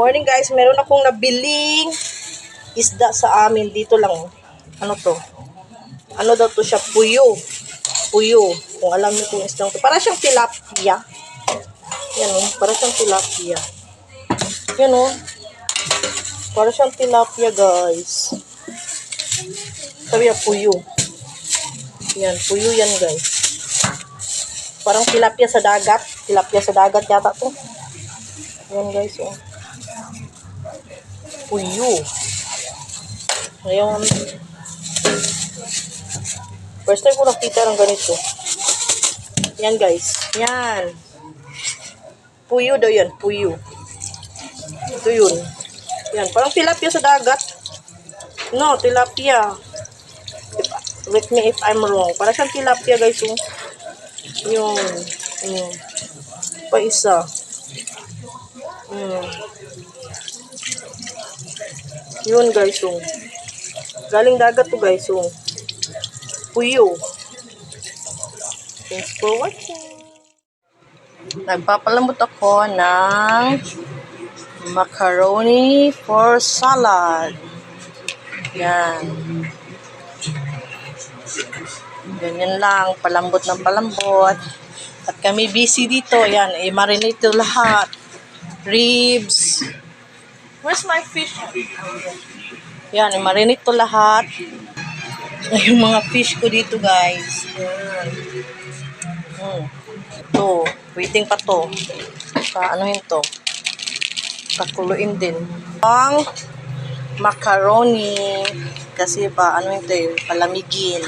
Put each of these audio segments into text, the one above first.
morning guys, meron akong nabiling isda sa amin. Dito lang. Ano to? Ano daw to siya? Puyo. Puyo. Kung alam niyo kung isdang to. Para siyang tilapia. Yan o. Para siyang tilapia. Yan o. Para siyang tilapia guys. Sabi ya, puyo. Yan. Puyo yan guys. Parang tilapia sa dagat. Tilapia sa dagat yata to. Yan guys o. Puyo. Ngayon, first time ko nakita ng ganito. Yan guys. Yan. Puyo daw yan. Puyo. Ito yun. Yan. Parang tilapia sa dagat. No, tilapia. Correct me if I'm wrong. Parang siyang tilapia guys. Oh. Yun. Pa isa. Yun guys, oh. Galing dagat to guys, oh. Puyo. Thanks for watching. Nagpapalambot ako ng macaroni for salad. Yan. Ganyan lang, palambot ng palambot. At kami busy dito. Yan, i-marinate lahat. Ribs. Where's my fish? Yan, i-marinate to lahat. Yung mga fish ko dito, guys. Ito, waiting pa to. Anuhin to. Pakuluin din. Ang macaroni. Kasi pa, ano ito eh, palamigin.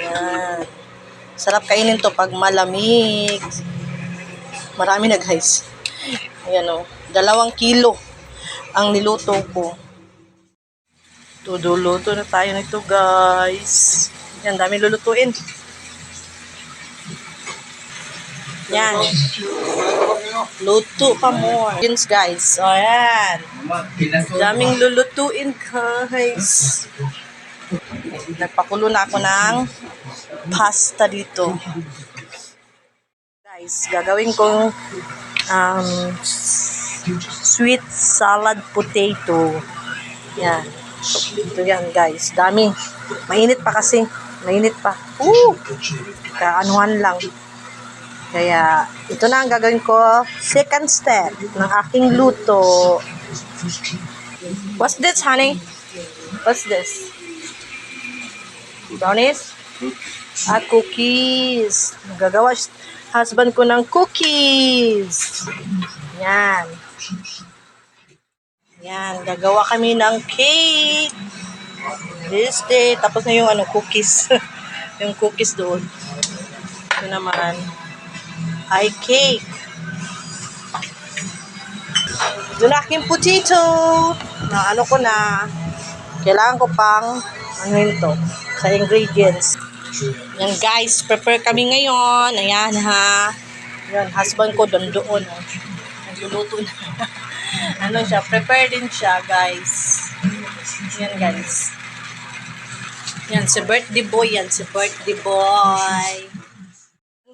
Yan. Sarap kainin to pag malamig. Marami na, guys. Ayan o. 2 kilo ang niluto ko. Tuduluto na tayo nito guys. Yan, dami lulutuin. Yan. Luto pa more. Yun guys. O yan. Daming lulutuin guys. Nagpakulo na ako ng pasta dito. Guys, gagawin kong sweet salad potato. Yan. Ito yan guys. Dami. Mainit pa kasi. Mainit pa. Kaanuhan lang. Kaya ito na ang gagawin ko. Second step ng aking luto. What's this, honey? What's this? Brownies? Cookies. Gagawa husband ko ng cookies. Yan. Yan. Gagawa kami ng cake. This day. Tapos na yung cookies. Yung cookies doon. Ito naman. Ay cake. Doon aking potato. Na ko na. Kailangan ko pang ito. Sa ingredients. Yan guys, prepare kami ngayon. Ayan ha. Yan, husband ko doon. Nagluluto na. Siya, prepare din siya guys. Yan guys. Yan, si birthday boy yan. Si birthday boy.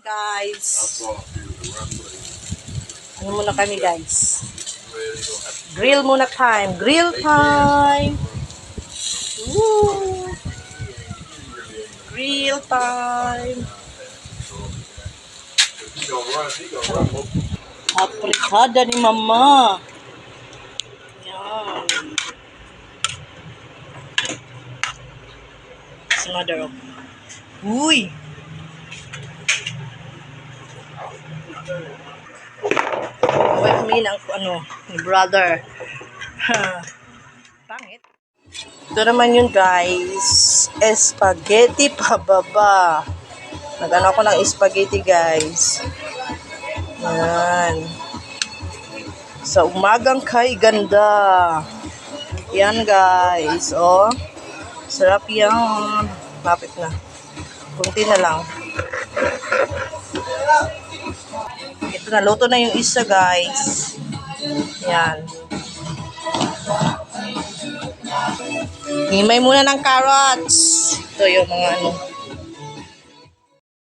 Guys. Ano muna kami guys? Grill muna time. Grill time. Woo! Real time. Aprikada ni mama. Yan. It's mother of. Uy. Wait me ng ni brother. Pangit. Ito naman yun guys, spaghetti pababa. Nag-ano ko ng spaghetti guys. Yan. Sa umagang kay ganda. Yan guys, oh. Sarap yan. Lapit na. Kunti na lang. Ito na, luto na yung isa guys. Yan. Himay muna ng carrots. Ito yung mga